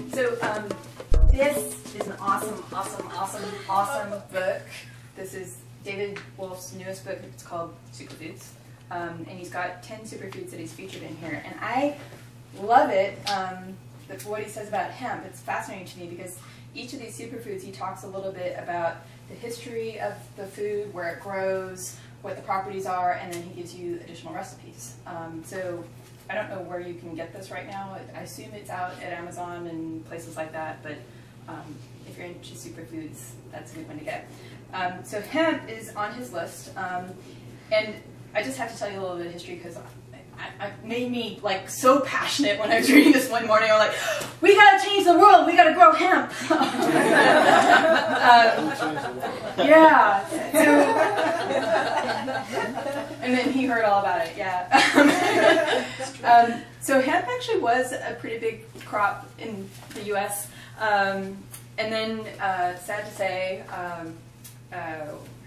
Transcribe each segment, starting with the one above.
So this is an awesome book. This is David Wolf's newest book. It's called Superfoods. And he's got 10 superfoods that he's featured in here. And I love it, what he says about hemp. It's fascinating to me because each of these superfoods, he talks a little bit about the history of the food, where it grows, what the properties are, and then he gives you additional recipes. So I don't know where you can get this right now. I assume it's out at Amazon and places like that, but if you're into superfoods, that's a good one to get. So hemp is on his list, and I just have to tell you a little bit of history because it made me like so passionate when I was reading this one morning. I'm like, we gotta change the world. We gotta grow hemp. Yeah. And then he heard all about it. Yeah. So hemp actually was a pretty big crop in the U.S. And then, sad to say,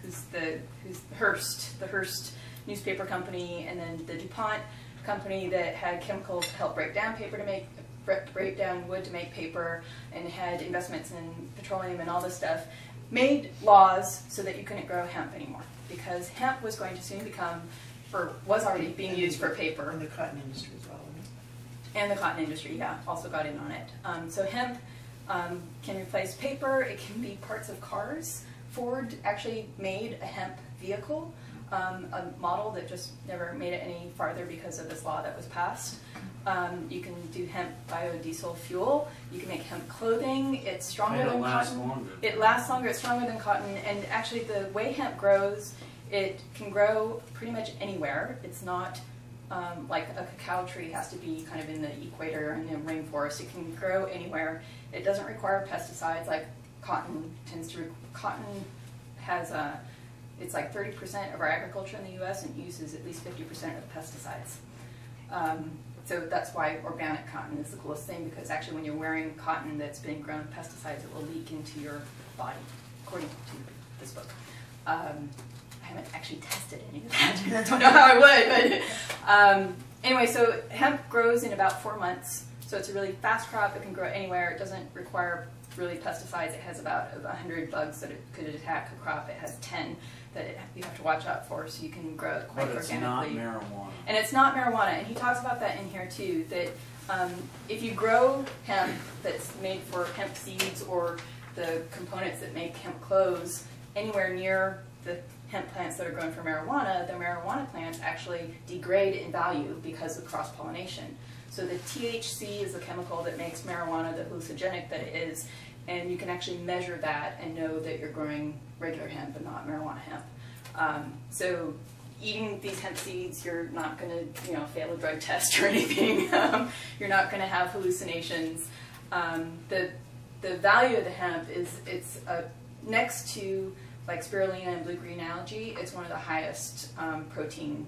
who's the Hearst newspaper company, and then the DuPont company that had chemicals to help break down wood to make paper, and had investments in petroleum and all this stuff, made laws so that you couldn't grow hemp anymore because hemp was going to soon become, was already being used for paper. And the cotton industry as well. And the cotton industry, yeah, also got in on it. So hemp can replace paper. It can be parts of cars. Ford actually made a hemp vehicle, a model that just never made it any farther because of this law that was passed. You can do hemp biodiesel fuel. You can make hemp clothing. It's stronger than cotton. It lasts longer. It's stronger than cotton. And actually, the way hemp grows, it can grow pretty much anywhere. It's not like a cacao tree has to be kind of in the equator and the rainforest. It can grow anywhere. It doesn't require pesticides like cotton tends to. Cotton has it's like 30% of our agriculture in the U.S. and uses at least 50% of the pesticides. So that's why organic cotton is the coolest thing, because actually when you're wearing cotton that's been grown with pesticides, it will leak into your body, according to this book. I haven't actually tested any of that. I don't know how I would, but anyway, so hemp grows in about 4 months. So it's a really fast crop. It can grow anywhere. It doesn't require really pesticides. It has about 100 bugs that it could attack a crop. It has 10 that you have to watch out for, so you can grow it quite organically. But it's not marijuana. And it's not marijuana, and he talks about that in here too, that if you grow hemp that's made for hemp seeds or the components that make hemp clothes anywhere near the hemp plants that are grown for marijuana, the marijuana plants actually degrade in value because of cross-pollination. So the THC is the chemical that makes marijuana the hallucinogenic that it is, and you can actually measure that and know that you're growing regular hemp and not marijuana hemp. So eating these hemp seeds, you're not going to fail a drug test or anything. You're not going to have hallucinations. The value of the hemp is it's next to like spirulina and blue-green algae, it's one of the highest protein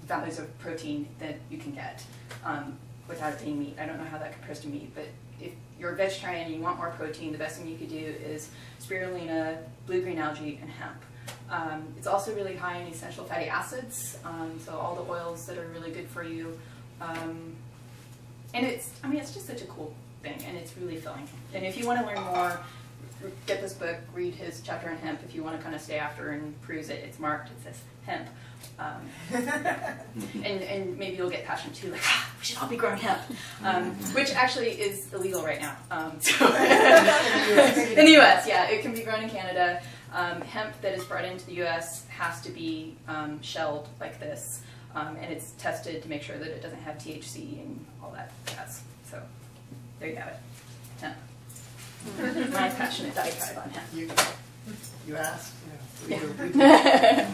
values of protein that you can get without it being meat. I don't know how that compares to meat, but if you're a vegetarian and you want more protein, the best thing you could do is spirulina, blue-green algae, and hemp. It's also really high in essential fatty acids, so all the oils that are really good for you. And it's just such a cool thing, and it's really filling. And if you want to learn more, get this book, read his chapter on hemp. If you want to kind of stay after and peruse it, it's marked, it says hemp. And maybe you'll get passionate too, like, we should all be growing hemp, which actually is illegal right now. So in the US, yeah, it can be grown in Canada. Hemp that is brought into the US has to be shelled like this, and it's tested to make sure that it doesn't have THC and all that jazz. So there you have it, hemp. My passionate diatribe on hemp. You asked? Yeah.